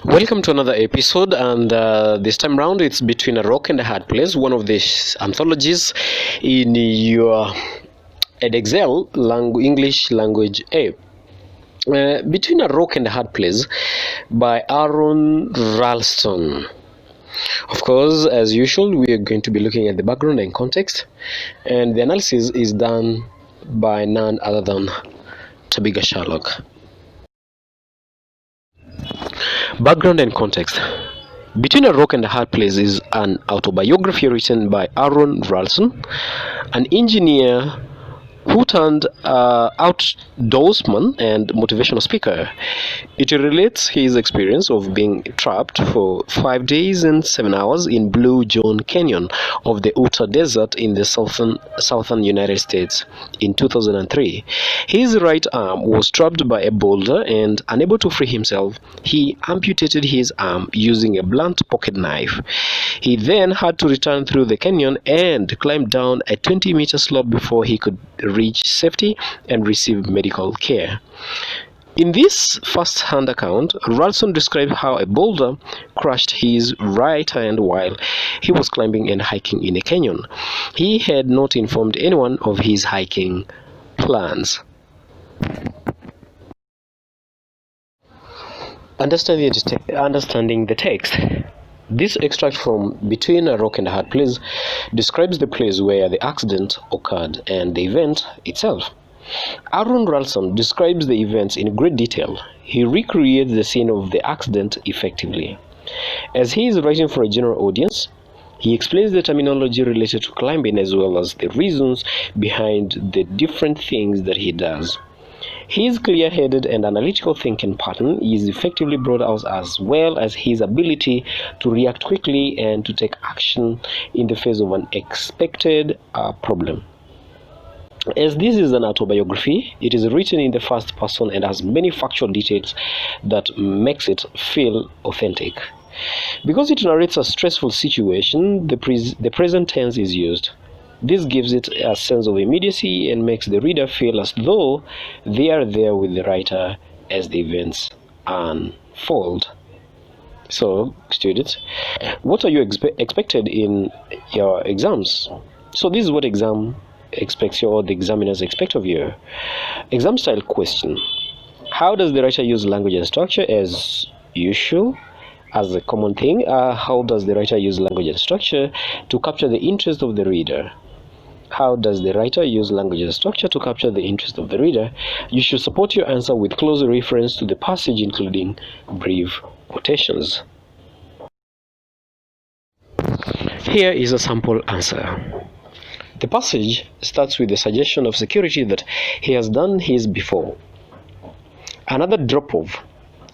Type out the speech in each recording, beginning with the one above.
Welcome to another episode, and this time round it's Between a Rock and a Hard Place, one of the anthologies in your EdExcel English Language A. Between a Rock and a Hard Place by Aron Ralston. Of course, as usual, we are going to be looking at the background and context, and the analysis is done by none other than Tabiga Sherlock. Background and context. Between a Rock and a Hard Place is an autobiography written by Aron Ralston, an engineer who turned outdoorsman and motivational speaker. It relates his experience of being trapped for 5 days and 7 hours in Bluejohn Canyon of the Utah Desert in the southern United States in 2003. His right arm was trapped by a boulder, and unable to free himself, he amputated his arm using a blunt pocket knife. He then had to return through the canyon and climb down a 20-meter slope before he could reach safety and receive medical care. In this first-hand account, Ralston described how a boulder crushed his right hand while he was climbing and hiking in a canyon. He had not informed anyone of his hiking plans. Understanding the text. This extract from Between a Rock and a Hard Place describes the place where the accident occurred and the event itself. Aron Ralston describes the events in great detail. He recreates the scene of the accident effectively. As he is writing for a general audience, he explains the terminology related to climbing as well as the reasons behind the different things that he does. His clear-headed and analytical thinking pattern is effectively brought out, as well as his ability to react quickly and to take action in the face of an expected problem. As this is an autobiography, it is written in the first person and has many factual details that makes it feel authentic. Because it narrates a stressful situation, the present tense is used. This gives it a sense of immediacy and makes the reader feel as though they are there with the writer as the events unfold. So, students, what are you expected in your exams? So this is what the examiners expect of you. Exam style question. How does the writer use language and structure? As usual, as a common thing, how does the writer use language and structure to capture the interest of the reader? How does the writer use language and structure to capture the interest of the reader? You should support your answer with close reference to the passage, including brief quotations. Here is a sample answer. The passage starts with the suggestion of security that he has done his before. Another drop-off.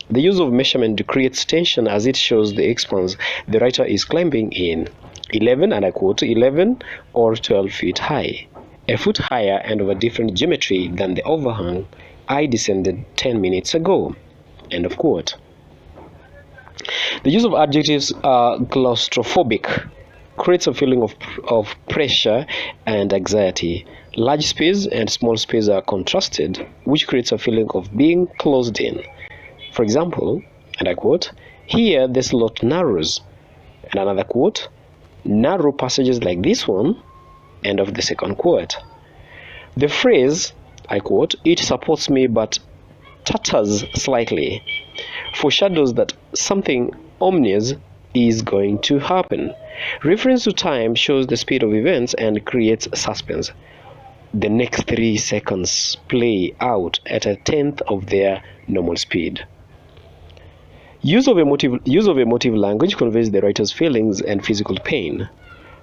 The use of measurement creates tension as it shows the expanse the writer is climbing in. 11, and I quote, 11 or 12 feet high, a foot higher and of a different geometry than the overhang I descended 10 minutes ago, end of quote. The use of adjectives claustrophobic creates a feeling of pressure and anxiety. Large space and small space are contrasted, which creates a feeling of being closed in. For example, and I quote, here the slot narrows, and another quote, narrow passages like this one, end of the second quote. The phrase, I quote, it supports me but totters slightly, foreshadows that something ominous is going to happen. Reference to time shows the speed of events and creates suspense. The next 3 seconds play out at a tenth of their normal speed. Use of emotive language conveys the writer's feelings and physical pain.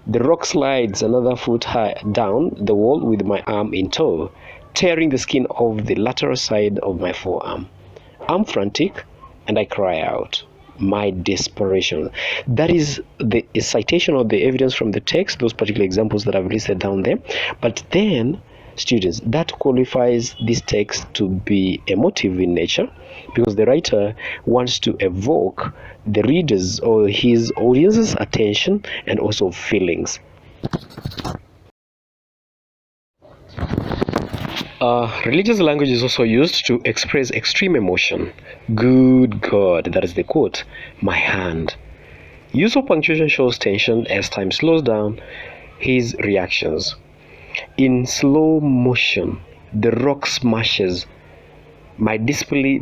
The rock slides another foot high down the wall with my arm in tow, tearing the skin of the lateral side of my forearm. I'm frantic and I cry out. My desperation. That is the citation of the evidence from the text, those particular examples that I've listed down there. But then, students, that qualifies this text to be emotive in nature, because the writer wants to evoke the reader's or his audience's attention and also feelings. Religious language is also used to express extreme emotion. Good God, that is the quote. My hand. Use of punctuation shows tension as time slows down his reactions. In slow motion, the rock smashes. My disbelief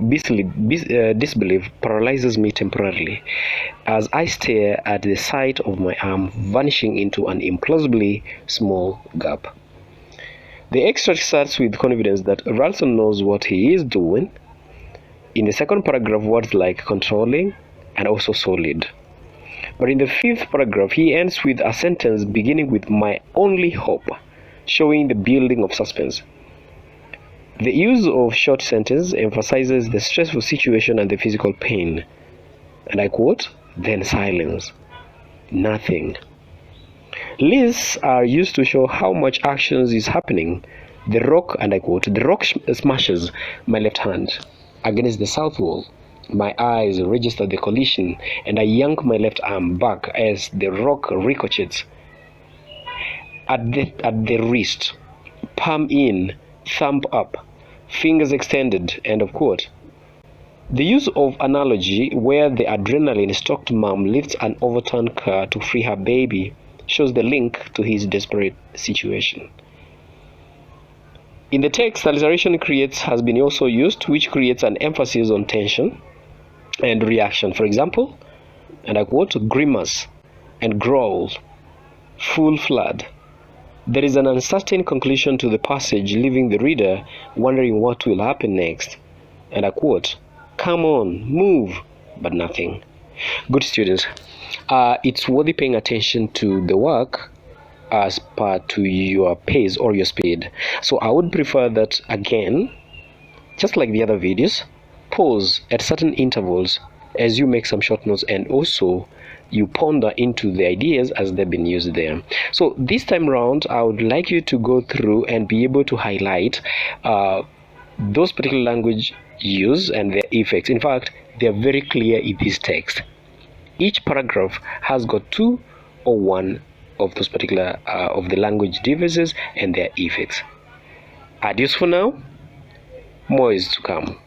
paralyzes me temporarily as I stare at the sight of my arm vanishing into an implausibly small gap. The extract starts with confidence that Ralston knows what he is doing. In the second paragraph, words like controlling and also solid. But in the fifth paragraph, he ends with a sentence beginning with my only hope, showing the building of suspense. The use of short sentence emphasizes the stressful situation and the physical pain. And I quote, then silence. Nothing. Lists are used to show how much action is happening. The rock, and I quote, the rock smashes my left hand against the south wall. My eyes register the collision, and I yank my left arm back as the rock ricochets. At the wrist, palm in, thumb up, fingers extended, end of quote. The use of analogy where the adrenaline-stoked mom lifts an overturned car to free her baby shows the link to his desperate situation. In the text, alliteration has been also used, which creates an emphasis on tension and reaction. For example, and I quote, grimace and growl, full flood. There is an uncertain conclusion to the passage, leaving the reader wondering what will happen next. And I quote, come on, move, but nothing. Good students, it's worthy paying attention to the work as per to your pace or your speed. So I would prefer that, again, just like the other videos, pause at certain intervals as you make some short notes, and also you ponder into the ideas as they've been used there. So this time around, I would like you to go through and be able to highlight those particular language use and their effects. In fact, they are very clear in this text. Each paragraph has got 2 or 1 of those particular of the language devices and their effects. Adios for now. More is to come.